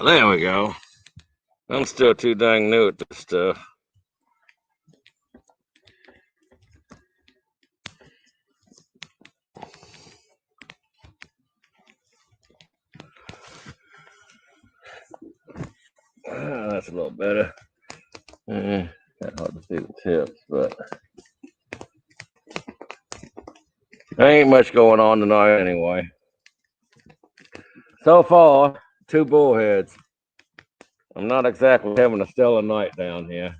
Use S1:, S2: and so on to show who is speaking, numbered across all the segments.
S1: There we go. I'm still too dang new at this stuff. That's a little better. Kind of hard to see the tips, but there ain't much going on tonight anyway. So far, 2 bullheads. I'm not exactly having a stellar night down here.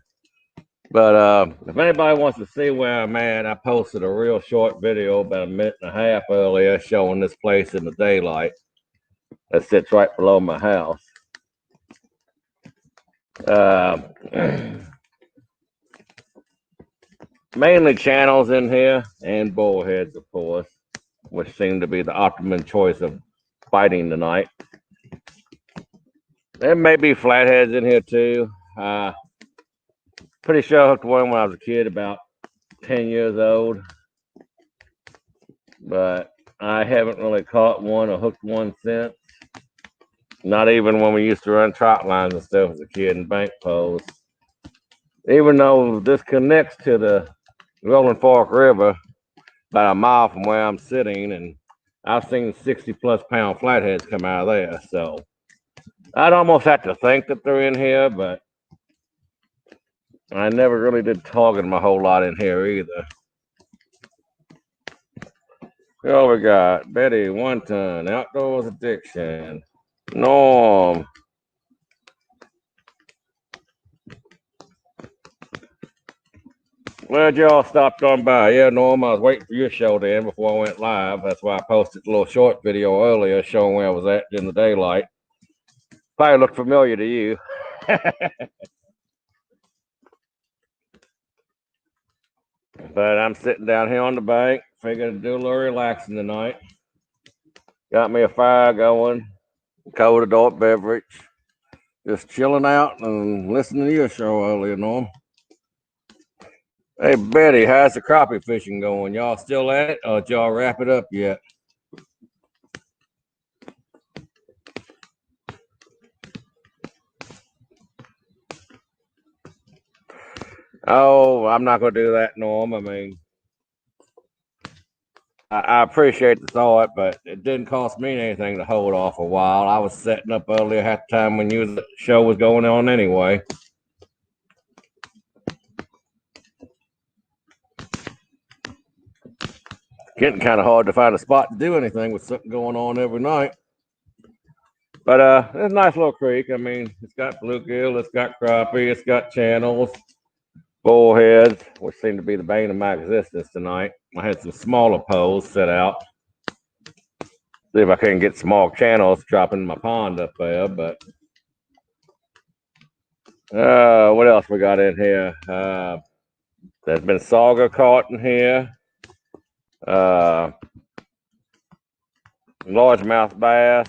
S1: But if anybody wants to see where I'm at, I posted a real short video about a minute and a half earlier showing this place in the daylight that sits right below my house. Mainly channels in here and bullheads, of course, which seem to be the optimum choice of fighting tonight. There may be flatheads in here too. Pretty sure I hooked one when I was a kid, about 10 years old. But I haven't really caught one or hooked one since. Not even when we used to run trot lines and stuff as a kid and bank poles. Even though this connects to the Rolling Fork River about a mile from where I'm sitting, and I've seen 60+ pound flatheads come out of there. So I'd almost have to think that they're in here, but I never really did target them a whole lot in here either. Oh, we got Betty, 1 ton, Outdoors Addiction, Norm. Glad y'all stopped on by. Yeah, Norm, I was waiting for your show to end before I went live. That's why I posted a little short video earlier showing where I was at in the daylight. Probably looked familiar to you. But I'm sitting down here on the bank, figured to do a little relaxing tonight. Got me a fire going, cold adult beverage. Just chilling out and listening to your show earlier, Norm. Hey, Betty, how's the crappie fishing going? Y'all still at it, or did y'all wrap it up yet? Oh, I'm not going to do that, Norm. I mean, I appreciate the thought, but it didn't cost me anything to hold off a while. I was setting up earlier half the time when the show was going on anyway. Getting kind of hard to find a spot to do anything with something going on every night. But it's a nice little creek. I mean, it's got bluegill, it's got crappie, it's got channels, bullheads, which seem to be the bane of my existence tonight. I had some smaller poles set out. See if I can get small channels dropping my pond up there. But what else we got in here? There's been sauger caught in here. Largemouth bass,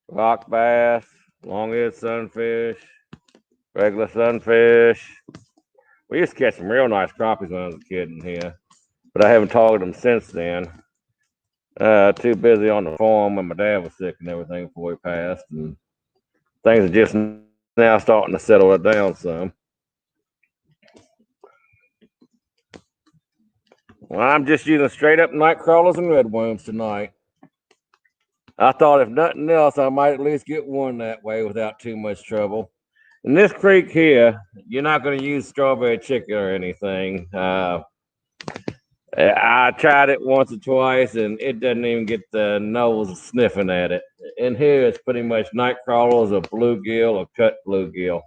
S1: rock bass, long-eared sunfish, regular sunfish. We used to catch some real nice crappies when I was a kid in here, but I haven't targeted them since then. Too busy on the farm when my dad was sick and everything before he passed, and things are just now starting to settle it down some. Well, I'm just using straight up night crawlers and redworms tonight. I thought if nothing else, I might at least get one that way without too much trouble. In this creek here, you're not going to use strawberry chicken or anything. I tried it once or twice, and it doesn't even get the nose sniffing at it. In here, it's pretty much night crawlers or bluegill or cut bluegill.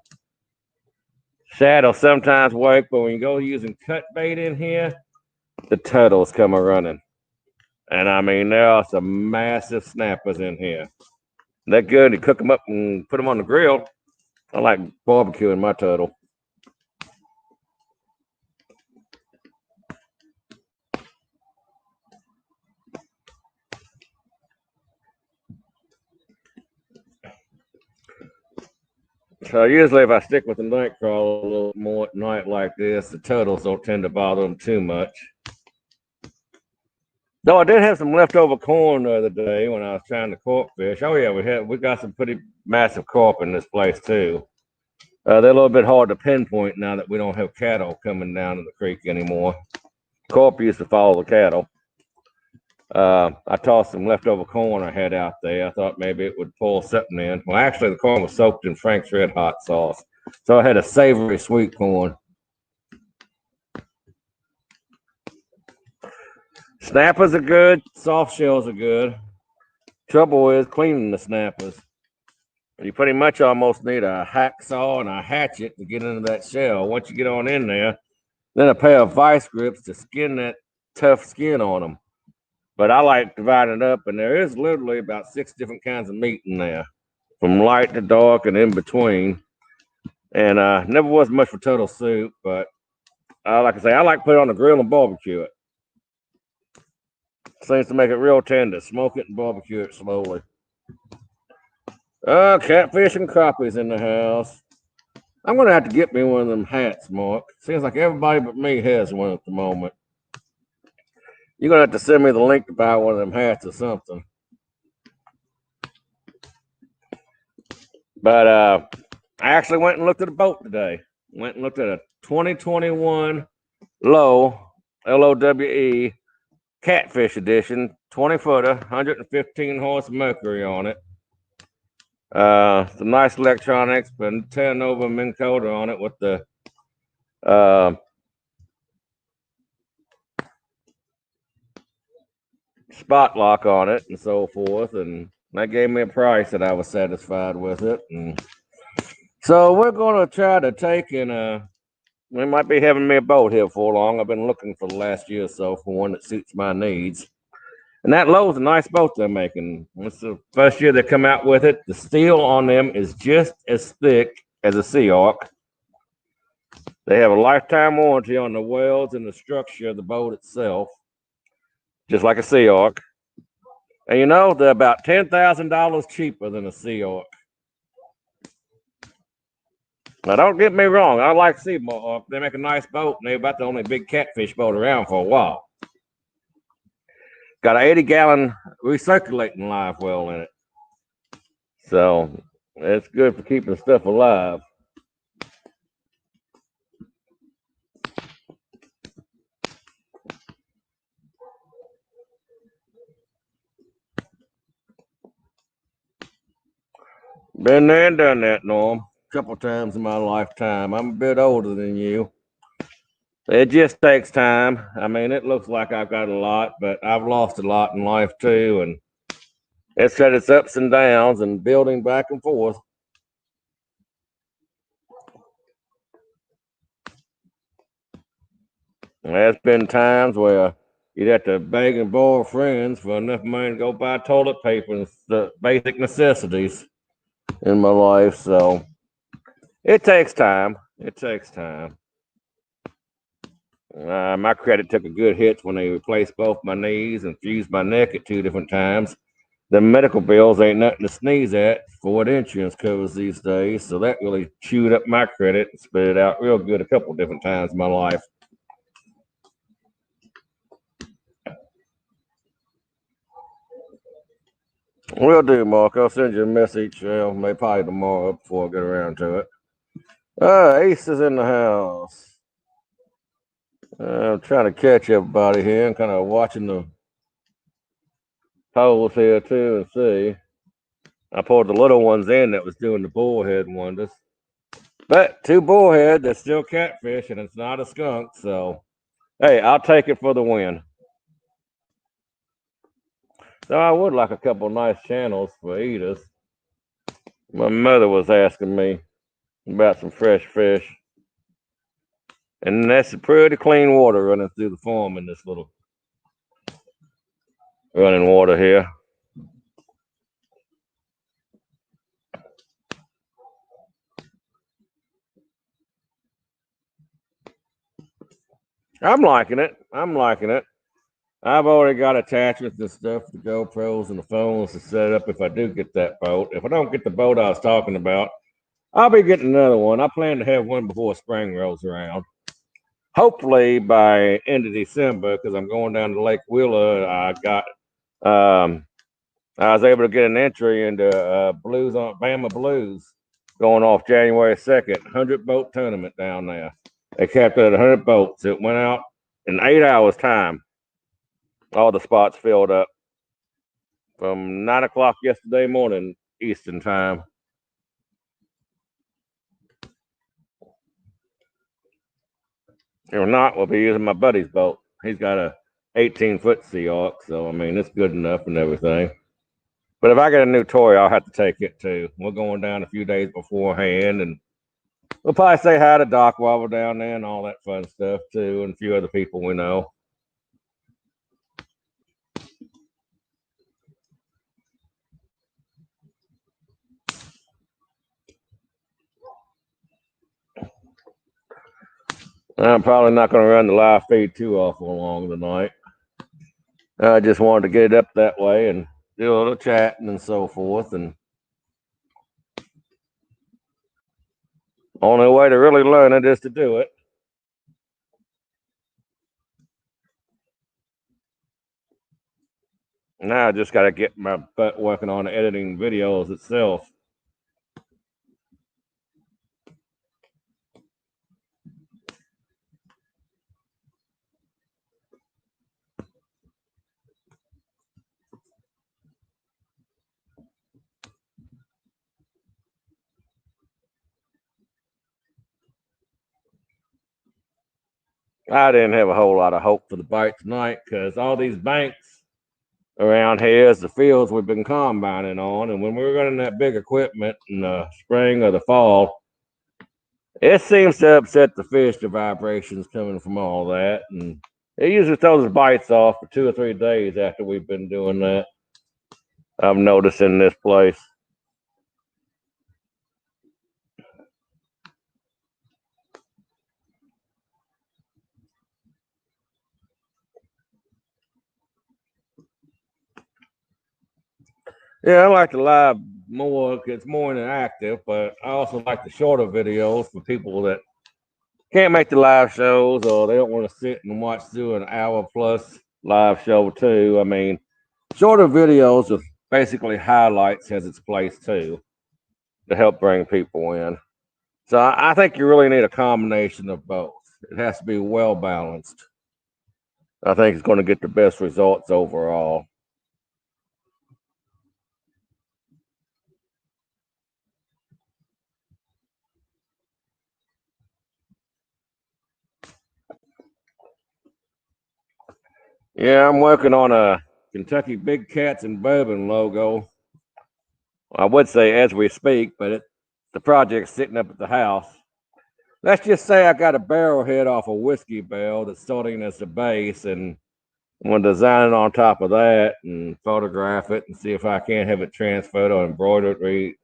S1: Shad will sometimes work, but when you go using cut bait in here, the turtles come a running. And I mean, there are some massive snappers in here. They're good. You cook them up and put them on the grill. I like barbecuing my turtle. So usually if I stick with the night crawl a little more at night like this, the turtles don't tend to bother them too much. Though I did have some leftover corn the other day when I was trying to carp fish. Oh yeah, we got some pretty massive carp in this place too. They're a little bit hard to pinpoint now that we don't have cattle coming down to the creek anymore. Carp used to follow the cattle. I tossed some leftover corn I had out there. I thought maybe it would pull something in. Well, actually, the corn was soaked in Frank's Red Hot sauce, so I had a savory sweet corn. Snappers are good. Soft shells are good. Trouble is cleaning the snappers. You pretty much almost need a hacksaw and a hatchet to get into that shell. Once you get on in there, then a pair of vice grips to skin that tough skin on them. But I like dividing it up, and there is literally about 6 different kinds of meat in there, from light to dark and in between. And never was much for turtle soup, but like I say, I like to put it on the grill and barbecue it. Seems to make it real tender. Smoke it and barbecue it slowly. Catfish and crappies in the house. I'm going to have to get me one of them hats, Mark. Seems like everybody but me has one at the moment. You're going to have to send me the link to buy one of them hats or something. But I actually went and looked at a boat today. Went and looked at a 2021 Lowe, LOWE, Catfish Edition, 20-footer, 115 horse Mercury on it. Some nice electronics, but Terranova Minn Kota on it with the spot lock on it and so forth, and that gave me a price that I was satisfied with it. And so we're going to try to take and we might be having me a boat here for long. I've been looking for the last year or so for one that suits my needs. And that Lowe's a nice boat they're making. It's the first year they come out with it. The steel on them is just as thick as a Sea Ark. They have a lifetime warranty on the welds and the structure of the boat itself, just like a Sea Ark. And you know, they're about $10,000 cheaper than a Sea Ark. Now, don't get me wrong. I like Sea Ark. They make a nice boat, and they're about the only big catfish boat around for a while. Got an 80-gallon recirculating live well in it. So it's good for keeping stuff alive. Been there and done that, Norm, a couple times in my lifetime. I'm a bit older than you. It just takes time. I mean, it looks like I've got a lot, but I've lost a lot in life too. And it's had its ups and downs and building back and forth. There's been times where you'd have to beg and borrow friends for enough money to go buy toilet paper and the basic necessities in my life. So it takes time. It takes time. My credit took a good hit when they replaced both my knees and fused my neck at 2 different times. The medical bills ain't nothing to sneeze at for what insurance covers these days. So that really chewed up my credit and spit it out real good a couple different times in my life. Will do, Mark. I'll send you a message, maybe probably tomorrow before I get around to it. Ace is in the house. I'm trying to catch everybody here. I'm kind of watching the polls here too and see. I pulled the little ones in that was doing the bullhead wonders. But 2 bullhead, that's still catfish, and it's not a skunk. So, hey, I'll take it for the win. So I would like a couple nice channels for eaters. My mother was asking me about some fresh fish. And that's pretty clean water running through the farm in this little running water here. I'm liking it. I'm liking it. I've already got attachments and stuff, the GoPros and the phones to set up if I do get that boat. If I don't get the boat I was talking about, I'll be getting another one. I plan to have one before spring rolls around. hopefully by end of December, because I'm going down to Lake Wheeler. Um, I was able to get an entry into Blues on Bama Blues going off January 2nd, 100 boat tournament down there. They capped it at 100 boats. It went out in 8 hours time. All the spots filled up from 9 o'clock yesterday morning Eastern time. If not, we'll be using my buddy's boat. He's got a 18-foot Sea Ark, so I mean it's good enough and everything. But if I get a new toy, I'll have to take it too. We're going down a few days beforehand, and we'll probably say hi to Doc while we're down there and all that fun stuff too, and a few other people we know. I'm probably not going to run the live feed too awful long tonight. I just wanted to get it up that way and do a little chatting and so forth. And only way to really learn it is to do it. Now I just got to get my butt working on editing videos itself. I didn't have a whole lot of hope for the bite tonight because all these banks around here is the fields we've been combining on. And when we were running that big equipment in the spring or the fall, it seems to upset the fish, the vibrations coming from all that. And it usually throws the bites off for 2 or 3 days after we've been doing that. I've noticed in this place. Yeah, I like the live more. It's more interactive, but I also like the shorter videos for people that can't make the live shows or they don't want to sit and watch through an hour plus live show too. I mean, shorter videos with basically highlights has its place too to help bring people in. So I think you really need a combination of both. It has to be well balanced. I think it's going to get the best results overall. Yeah, I'm working on a Kentucky Big Cats and Bourbon logo. I would say as we speak, but the project's sitting up at the house. Let's just say I got a barrel head off a whiskey barrel that's starting as the base, and I'm gonna design it on top of that and photograph it and see if I can't have it transferred or embroidered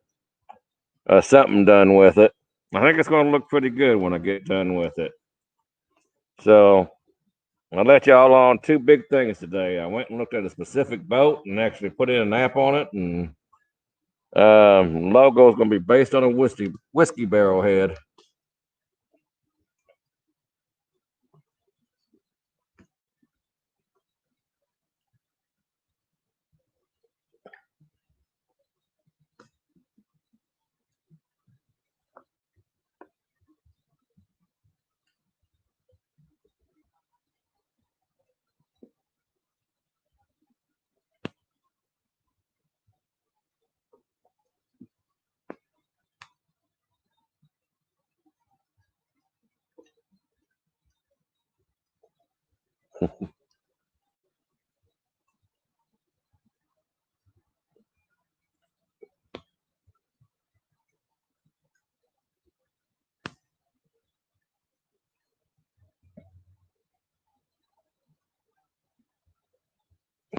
S1: or something done with it. I think it's gonna look pretty good when I get done with it. So I'll let y'all on two big things today. I went and looked at a specific boat and actually put in an app on it, and logo is gonna be based on a whiskey barrel head.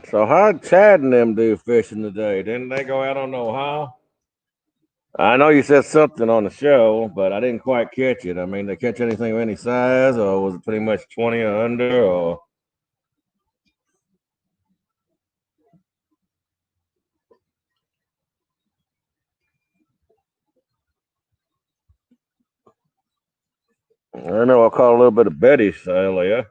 S1: So how'd Chad and them do fishing today? Didn't they go out on Ohio? I know you said something on the show, but I didn't quite catch it. I mean, they catch anything of any size, or was it pretty much 20 or under, or I know I caught a little bit of Betty's earlier.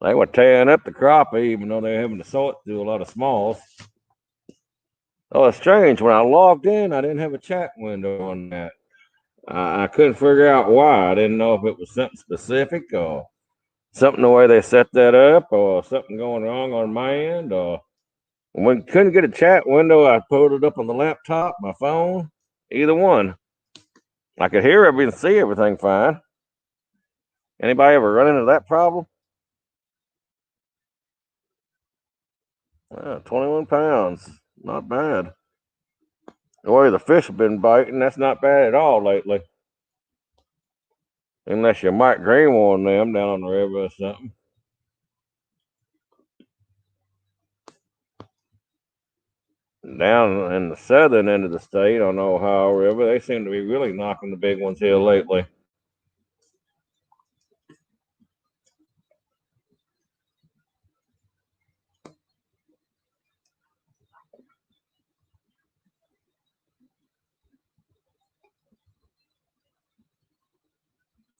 S1: They were tearing up the crappie, even though they're having to sort through a lot of smalls. Oh, it's strange. When I logged in, I didn't have a chat window on that. I couldn't figure out why. I didn't know if it was something specific or something the way they set that up or something going wrong on my end. Or when couldn't get a chat window, I pulled it up on the laptop, my phone, either one. I could hear everything, see everything fine. Anybody ever run into that problem? 21 pounds. Not bad. The way the fish have been biting, that's not bad at all lately. Unless you're Mike Greenwell and them down on the river or something. Down in the southern end of the state on the Ohio River, they seem to be really knocking the big ones here lately.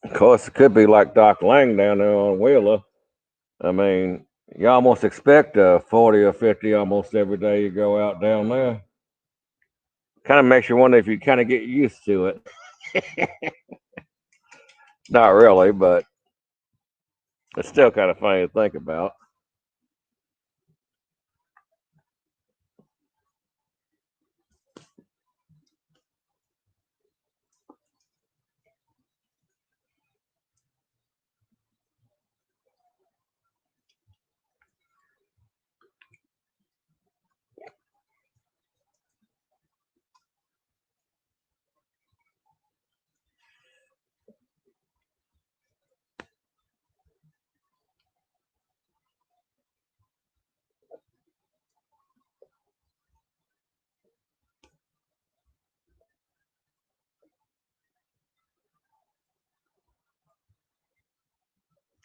S1: Of course, it could be like Doc Lang down there on Wheeler. I mean, you almost expect 40 or 50 almost every day you go out down there. Kind of makes you wonder if you kind of get used to it. Not really, but it's still kind of funny to think about.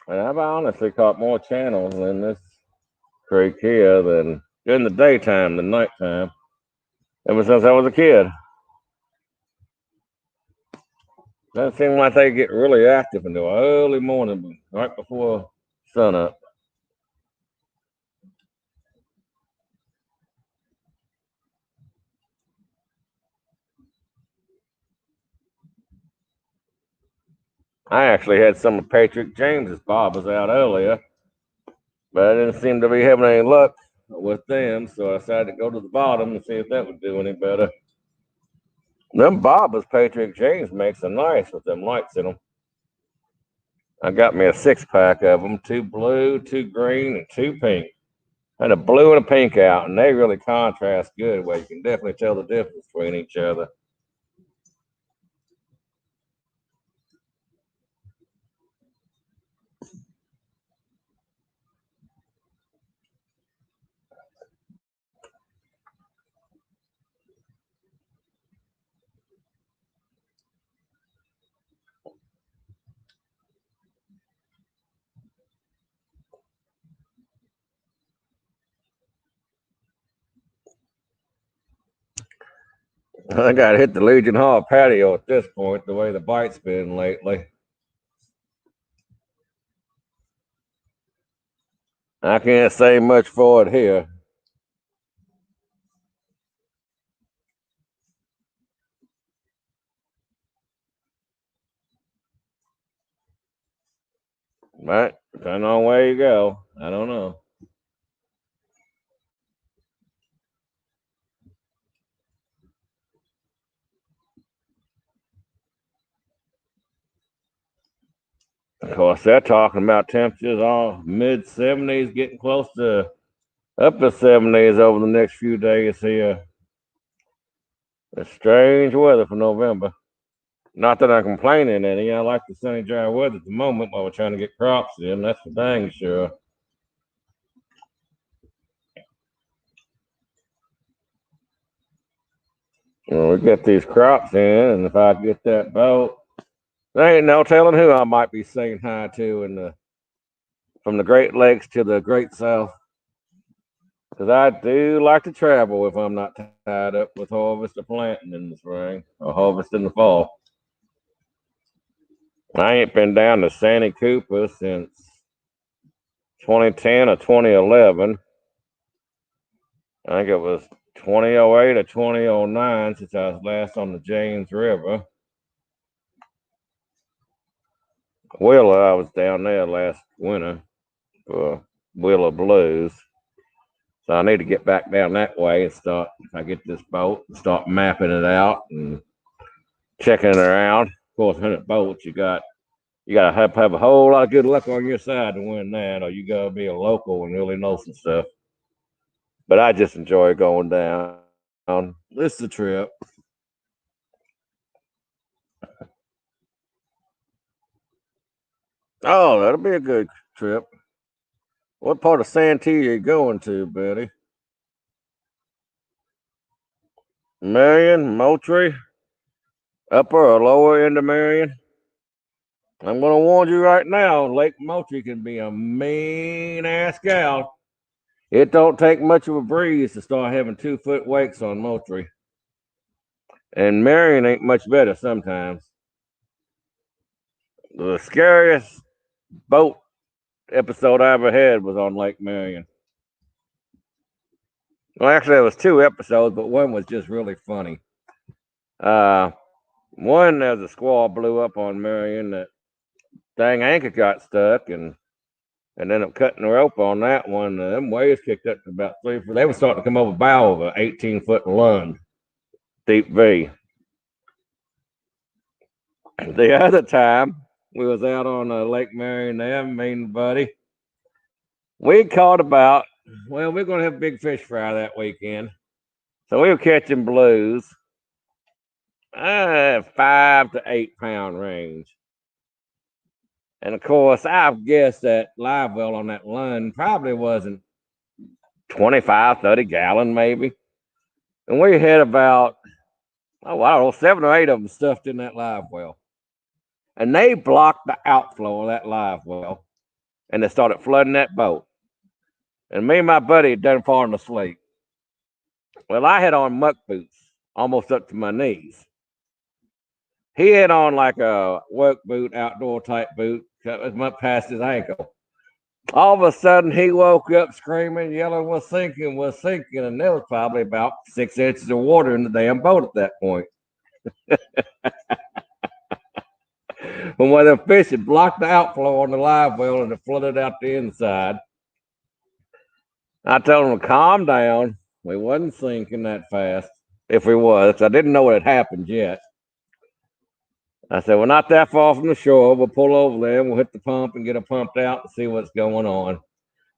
S1: And I've honestly caught more channels in this creek here than during the daytime than nighttime. Ever since I was a kid. Doesn't seem like they get really active until early morning, right before sunup. I actually had some of Patrick James's bobbers out earlier, but I didn't seem to be having any luck with them, so I decided to go to the bottom and see if that would do any better. Them bobbers Patrick James makes are nice with them lights in them. I got me a 6-pack of them, 2 blue, 2 green, and 2 pink. I had a blue and a pink out, and they really contrast good, where you can definitely tell the difference between each other. I got to hit the Legion Hall patio at this point, the way the bite's been lately. I can't say much for it here. But depending on where you go, I don't know. Of course, they're talking about temperatures all mid 70s, getting close to up to 70s over the next few days here. It's strange weather for November. Not that I'm complaining any. I like the sunny, dry weather at the moment while we're trying to get crops in. That's for dang sure. We get these crops in, and if I get that boat, there ain't no telling who I might be saying hi to in the from the Great Lakes to the Great South. Because I do like to travel if I'm not tied up with harvest or planting in the spring or harvest in the fall. I ain't been down to Santee Cooper since 2010 or 2011. I think it was 2008 or 2009 since I was last on the James River. Wheeler, I was down there last winter for Wheeler Blues. So I need to get back down that way and start, if I get this boat, start mapping it out and checking it around. Of course, 100 boats, you gotta have a whole lot of good luck on your side to win that, or you gotta be a local and really know some stuff. But I just enjoy going down. It's the trip. Oh, that'll be a good trip. What part of Santee are you going to, Betty? Marion, Moultrie, upper or lower end of Marion? I'm going to warn you right now, Lake Moultrie can be a mean ass gal. It don't take much of a breeze to start having 2-foot wakes on Moultrie. And Marion ain't much better sometimes. The scariest boat episode I ever had was on Lake Marion. Well, actually, there was 2 episodes, but one was just really funny. One, as a squall blew up on Marion, that dang anchor got stuck and ended up cutting the rope on that one. Them waves kicked up to about 3 foot. They were starting to come over bow of an 18-foot Lund, deep V. The other time, we was out on Lake Marion there, me and buddy. We caught about, well, we're going to have a big fish fry that weekend. So we were catching blues, 5 to 8 pound range. And of course, I've guessed that live well on that Lund probably wasn't 25, 30 gallon maybe. And we had about, I don't know, 7 or 8 of them stuffed in that live well. And they blocked the outflow of that live well. And they started flooding that boat. And me and my buddy had done falling asleep. Well, I had on muck boots almost up to my knees. He had on like a work boot, outdoor type boot, up past his ankle. All of a sudden, he woke up screaming, yelling, we're sinking. And there was probably about 6 inches of water in the damn boat at that point. When the fish had blocked the outflow on the live well and it flooded out the inside, I told him to calm down. We wasn't sinking that fast. If we was, I didn't know what had happened yet. I said, we're not that far from the shore. We'll pull over there and we'll hit the pump and get it pumped out and see what's going on.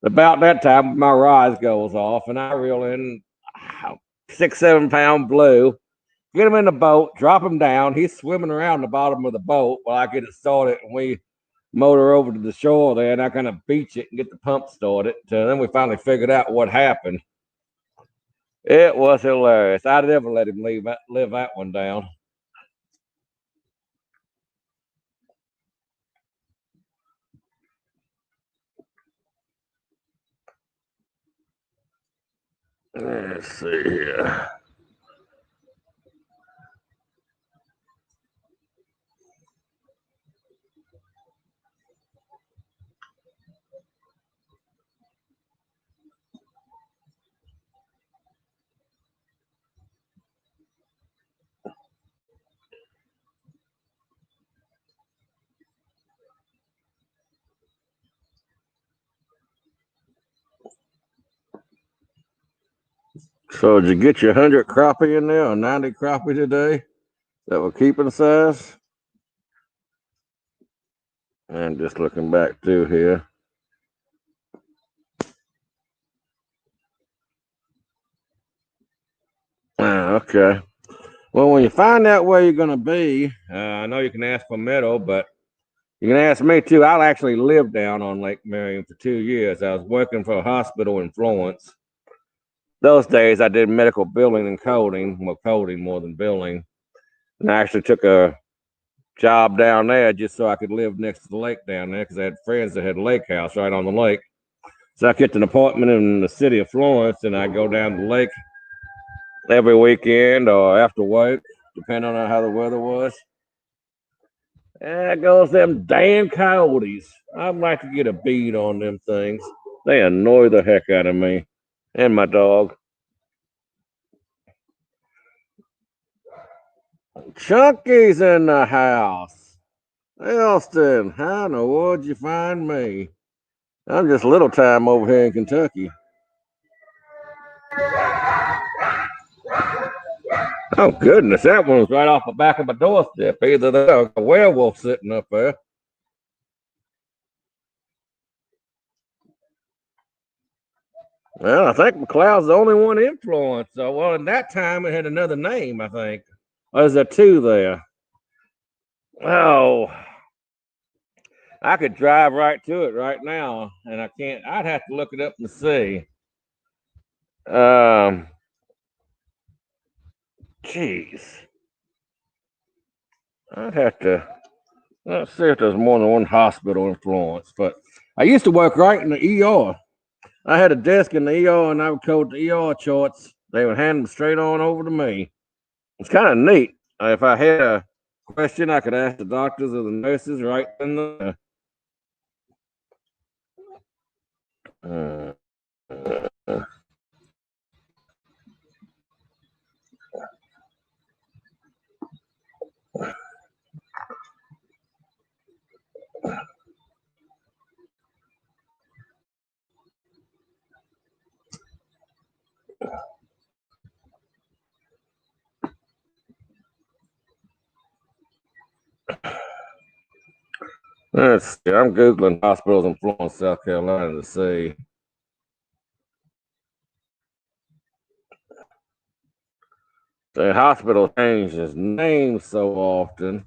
S1: About that time, my rise goes off and I reel in 6, 7 pound blue, get him in the boat, drop him down. He's swimming around the bottom of the boat while I get it started and we motor over to the shore there and I kind of beach it and get the pump started. Then we finally figured out what happened. It was hilarious. I'd never let him live that one down. Let's see here. So did you get your 100 crappie in there or 90 crappie today that were keeping size? And just looking back through here. Okay. Well, when you find out where you're going to be, I know you can ask for Meadow, but you can ask me too. I actually lived down on Lake Marion for 2 years. I was working for a hospital in Florence. Those days I did medical billing and coding, well, coding more than billing. And I actually took a job down there just so I could live next to the lake down there because I had friends that had a lake house right on the lake. So I kept an apartment in the city of Florence and I go down to the lake every weekend or after work, depending on how the weather was. There goes them damn coyotes. I'd like to get a bead on them things. They annoy the heck out of me and my dog. Chunky's in the house. Elston, how in the world you find me? I'm just little time over here in Kentucky. Oh goodness, that one was right off the back of my doorstep. Either that or a werewolf sitting up there. Well, I think McLeod's the only one influenced. So, well, in that time it had another name, I think. Or is there two there? Oh, I could drive right to it right now, and I can't. I'd have to look it up and see. Um, Jeez, I'd have to. Let's see if there's more than one hospital influence. But I used to work right in the ER. I had a desk in the ER, and I would code the ER charts. They would hand them straight on over to me. It's kind of neat. If I had a question, I could ask the doctors or the nurses right in the. Uh, let's see. I'm googling hospitals in Florence, South Carolina to see. The hospital changes names so often.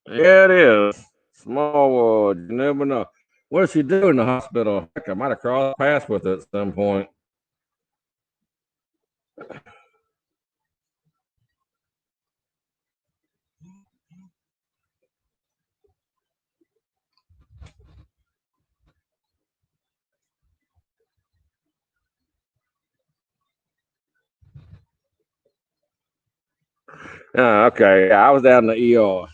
S1: Yeah, it is. Small world. You never know. What does she do in the hospital? Heck, I might have crossed paths with her at some point. Okay. Yeah, I was down in the ER.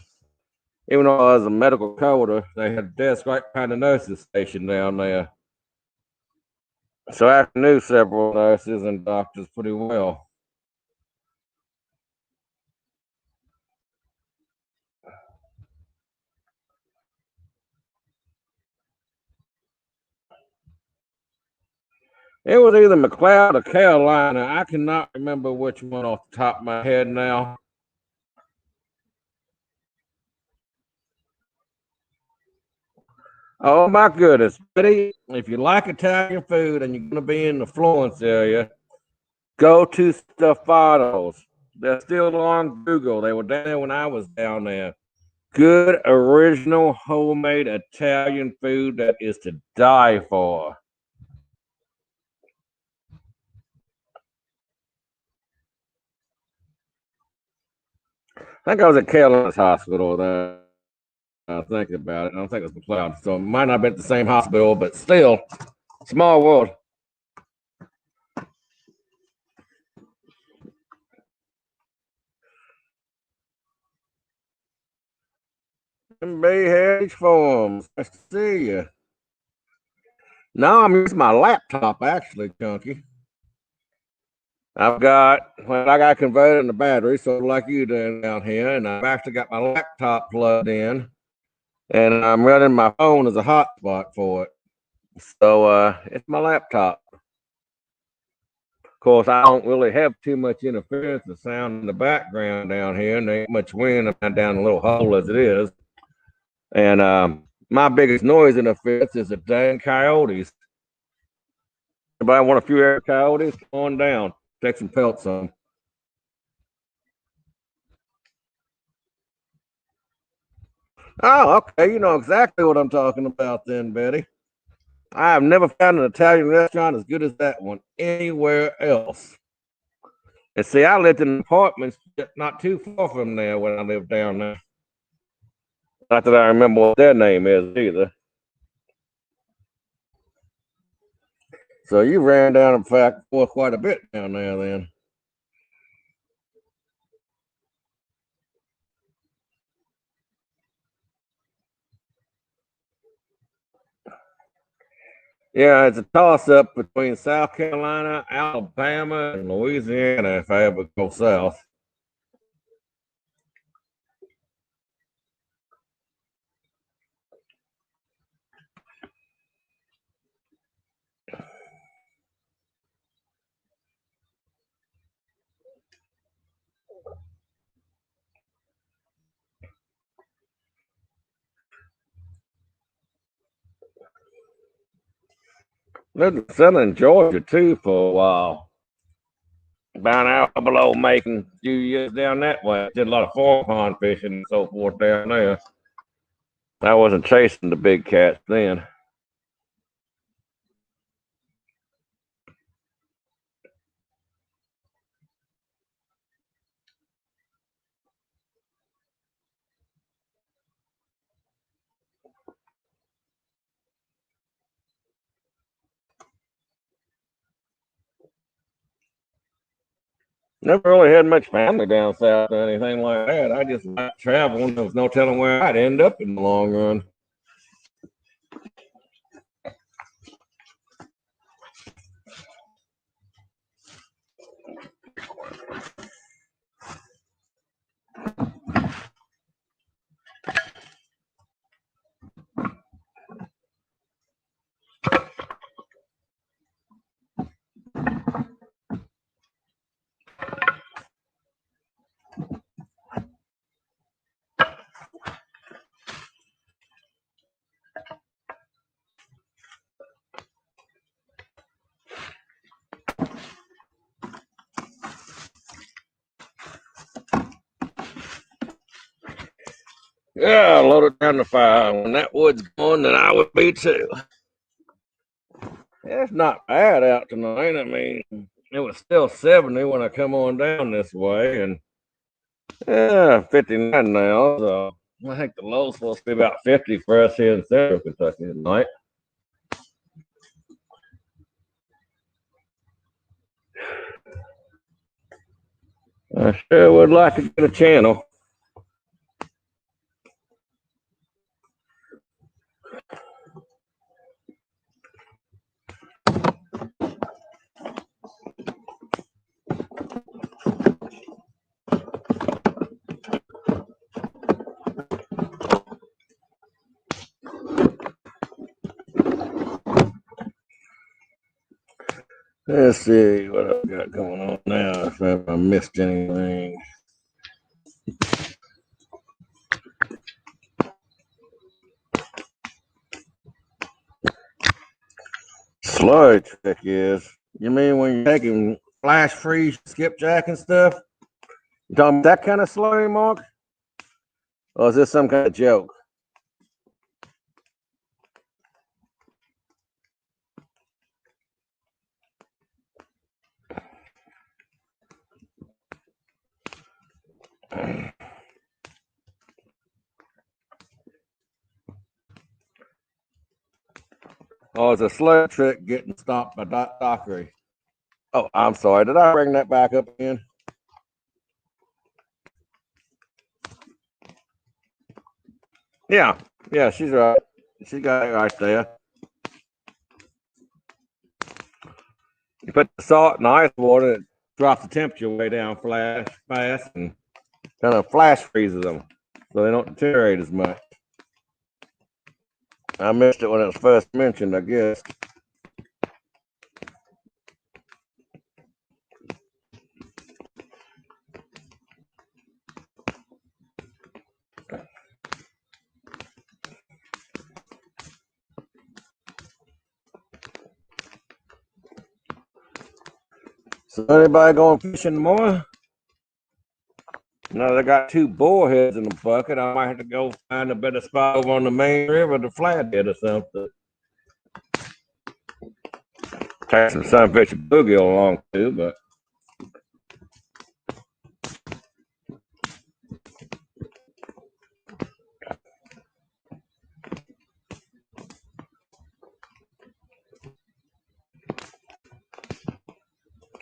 S1: Even though I was a medical coder, they had a desk right behind the nurses station down there. So I knew several nurses and doctors pretty well. It was either McLeod or Carolina. I cannot remember which one off the top of my head now. Oh my goodness, Betty! If you like Italian food and you're going to be in the Florence area, go to Stefano's. They're still on Google. They were down there when I was down there. Good original homemade Italian food that is to die for. I think I was at Carolina's hospital there. I was thinking about it. I don't think it was McLeod. So it might not have been at the same hospital, but still, small world. Bay Heritage Farms. Nice to see you. No, I'm using my laptop actually, Chunky. I got converted in the battery, so like you down here, and I've actually got my laptop plugged in, and I'm running my phone as a hotspot for it. So it's my laptop. Of course, I don't really have too much interference of sound in the background down here, and there ain't much wind down a little hole as it is. And my biggest noise interference is the dang coyotes. Anybody want a few air coyotes? Come on down. Take some pelts on. Oh, okay. You know exactly what I'm talking about then, Betty. I have never found an Italian restaurant as good as that one anywhere else. And see, I lived in apartments not too far from there when I lived down there. Not that I remember what their name is either. So you ran down and back forth quite a bit down there then. Yeah, it's a toss up between South Carolina, Alabama, and Louisiana if I ever go south. Lived in southern Georgia too for a while. About an hour below Macon, a few years down that way. Did a lot of farm pond fishing and so forth down there. I wasn't chasing the big cats then. Never really had much family down south or anything like that. I just liked traveling. There was no telling where I'd end up in the long run. Yeah, I loaded down the fire. When that wood's gone, then I would be too. Yeah, it's not bad out tonight. I mean, it was still 70 when I come on down this way, and yeah, 59 now. So I think the low's supposed to be about 50 for us here in Central Kentucky tonight. I sure would like to get a channel. Let's see what I've got going on now. If I missed anything. Slurry trick is, you mean when you're taking flash freeze, skipjack and stuff? You talking about that kind of slurry, Mark? Or is this some kind of joke? Oh, it's a slurry trick getting stopped by Dockery. Oh, I'm sorry. Did I bring that back up again? Yeah, yeah, she's right. She got it right there. You put the salt and ice water, it drops the temperature way down fast and kind of flash freezes them so they don't deteriorate as much. I missed it when it was first mentioned, I guess. So anybody going fishing tomorrow? No, they got 2 boar heads in the bucket. I might have to go find a better spot over on the main river, the flathead or something. Take some sunfish and bluegill along too, but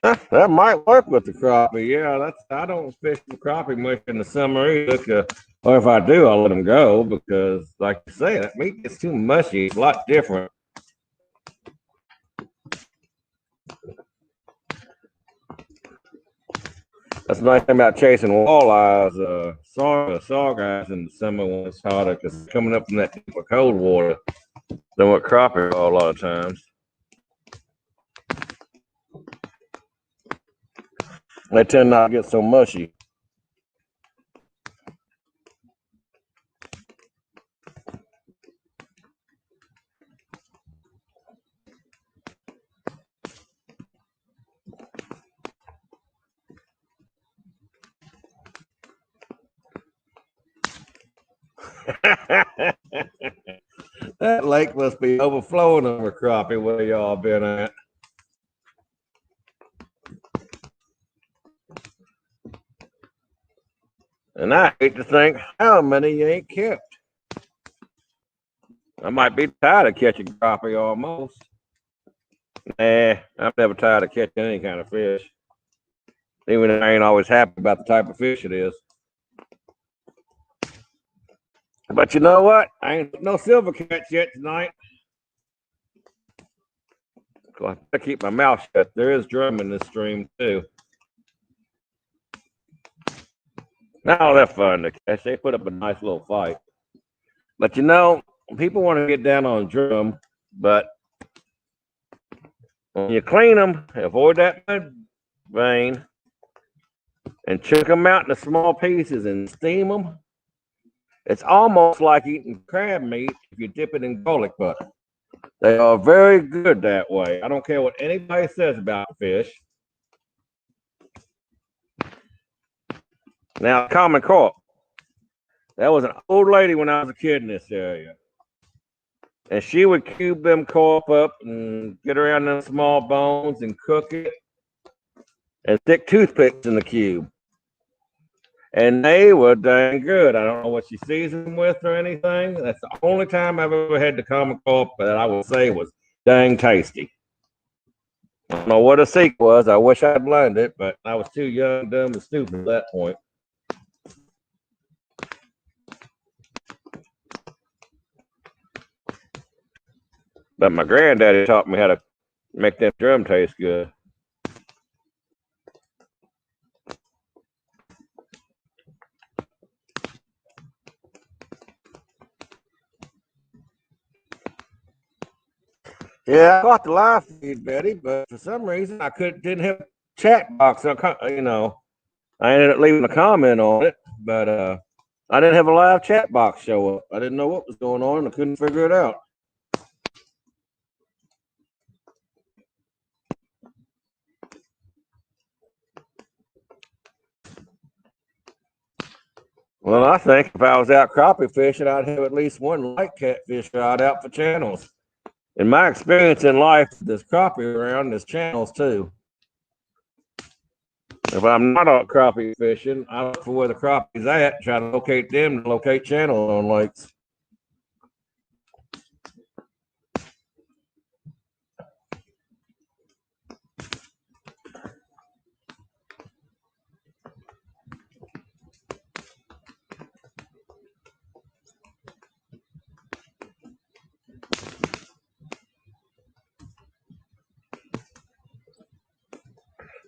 S1: That might work with the crappie. Yeah, I don't fish the crappie much in the summer either. Or if I do, I'll let them go because, like you say, that meat gets too mushy. It's a lot different. That's the nice thing about chasing walleyes, sawguys in the summer when it's hotter because coming up from that deeper cold water than what crappie are a lot of times. They tend not to get so mushy. That lake must be overflowing over crappie where y'all been at. And I hate to think how many you ain't kept. I might be tired of catching crappie almost. Nah, I'm never tired of catching any kind of fish. Even if I ain't always happy about the type of fish it is. But you know what? I ain't no silver catch yet tonight. So I gotta keep my mouth shut. There is drum in this stream too. Now they're fun to catch. They put up a nice little fight. But you know, people want to get down on drum, but when you clean them, avoid that mud vein, and chunk them out into small pieces and steam them. It's almost like eating crab meat if you dip it in garlic butter. They are very good that way. I don't care what anybody says about the fish. Now, common carp. That was an old lady when I was a kid in this area. And she would cube them carp up and get around them small bones and cook it and stick toothpicks in the cube. And they were dang good. I don't know what she seasoned them with or anything. That's the only time I've ever had the common carp that I would say was dang tasty. I don't know what a secret was. I wish I'd learned it, but I was too young, dumb, and stupid at that point. But my granddaddy taught me how to make them drum taste good. Yeah, I caught the live feed, Betty, but for some reason I didn't have a chat box. You know, I ended up leaving a comment on it, but I didn't have a live chat box show up. I didn't know what was going on, and I couldn't figure it out. Well, I think if I was out crappie fishing, I'd have at least one light catfish rod out for channels. In my experience in life, there's crappie around, there's channels too. If I'm not out crappie fishing, I look for where the crappie's at, try to locate them to locate channels on lakes.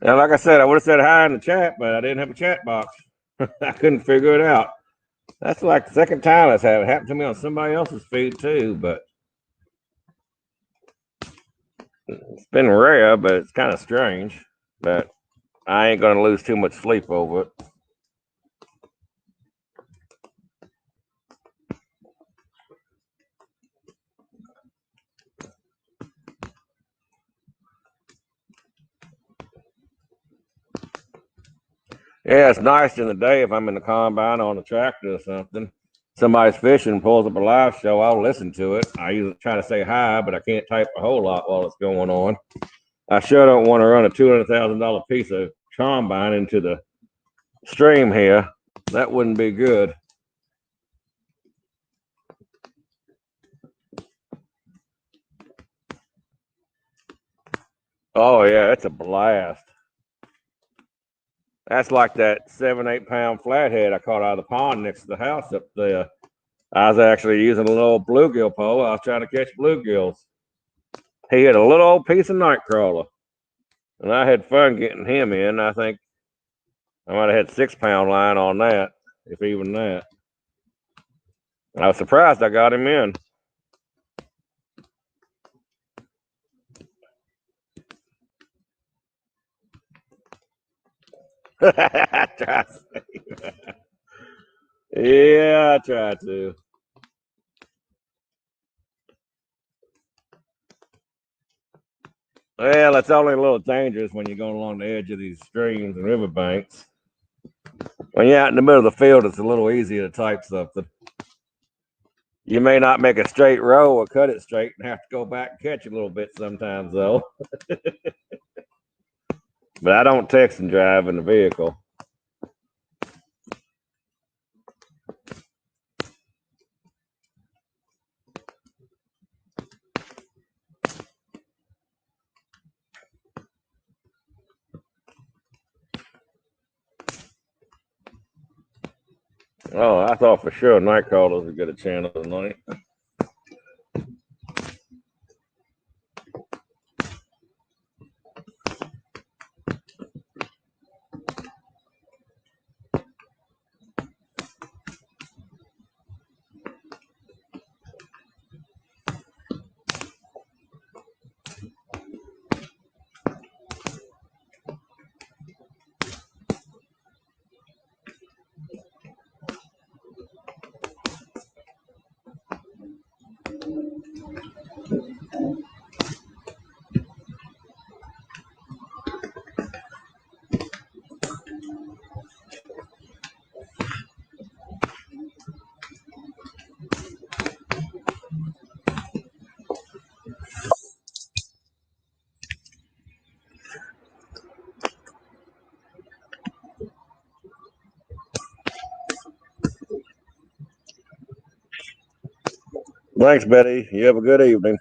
S1: Now, like I said, I would have said hi in the chat, but I didn't have a chat box. I couldn't figure it out. That's like the second time that's happened. It happened to me on somebody else's feed too, but it's been rare, but it's kind of strange. But I ain't gonna lose too much sleep over it. Yeah, it's nice in the day if I'm in the combine or on the tractor or something. Somebody's fishing, pulls up a live show, I'll listen to it. I usually try to say hi, but I can't type a whole lot while it's going on. I sure don't want to run a $200,000 piece of combine into the stream here. That wouldn't be good. Oh yeah, it's a blast. That's like that 7, 8 pound flathead I caught out of the pond next to the house up there. I was actually using a little bluegill pole. I was trying to catch bluegills. He had a little old piece of night crawler, and I had fun getting him in. I think I might have had 6 pound line on that, if even that. I was surprised I got him in. I tried to. Yeah, I tried to. Well, it's only a little dangerous when you're going along the edge of these streams and riverbanks. When you're out in the middle of the field, it's a little easier to type something. You may not make a straight row or cut it straight and have to go back and catch a little bit sometimes, though. But I don't text and drive in the vehicle. Oh, I thought for sure night crawlers would get a channel tonight. Thanks, Betty. You have a good evening.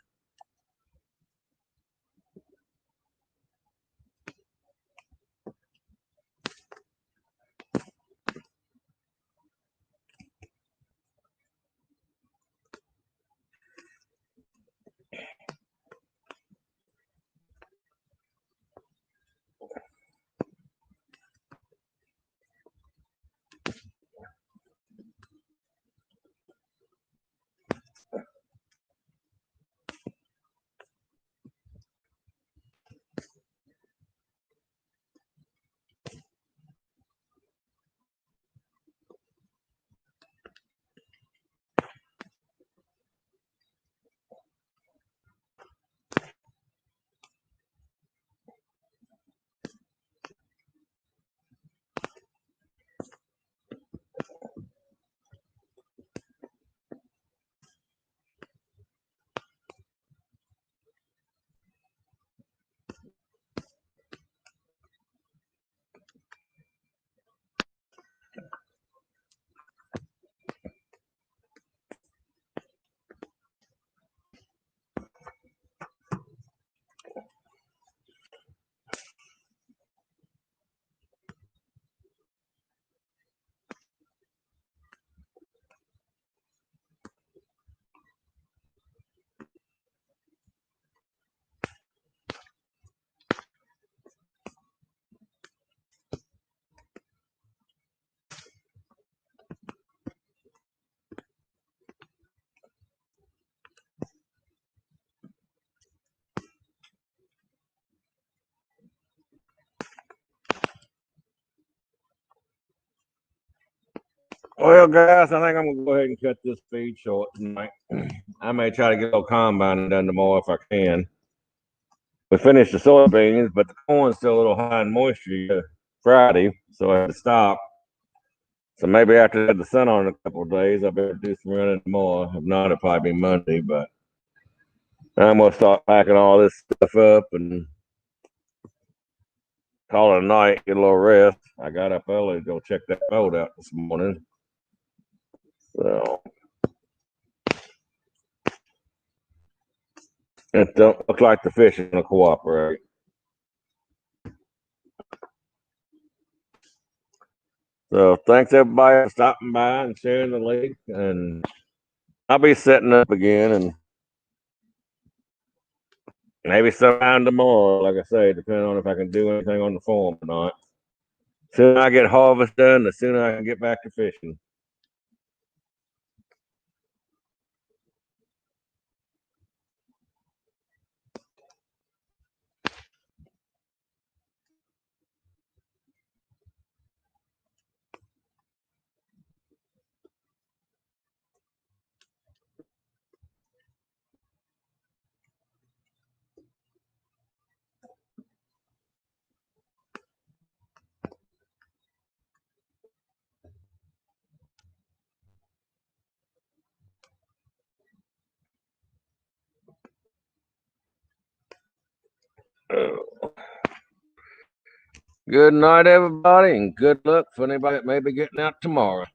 S1: Well, guys, I think I'm gonna go ahead and cut this feed short tonight. I may try to get a little combine done tomorrow if I can. We finished the soybeans, but the corn's still a little high in moisture Friday, so I had to stop. So maybe after I had the sun on in a couple of days, I better do some running tomorrow. If not, it'll probably be Monday. But I'm gonna start packing all this stuff up and call it a night, get a little rest. I got up early to go check that boat out this morning. So it don't look like the fish is gonna cooperate. So thanks everybody for stopping by and sharing the link. And I'll be setting up again and maybe sometime tomorrow, like I say, depending on if I can do anything on the farm or not. The sooner I get harvest done, the sooner I can get back to fishing. Good night, everybody, and good luck for anybody that may be getting out tomorrow.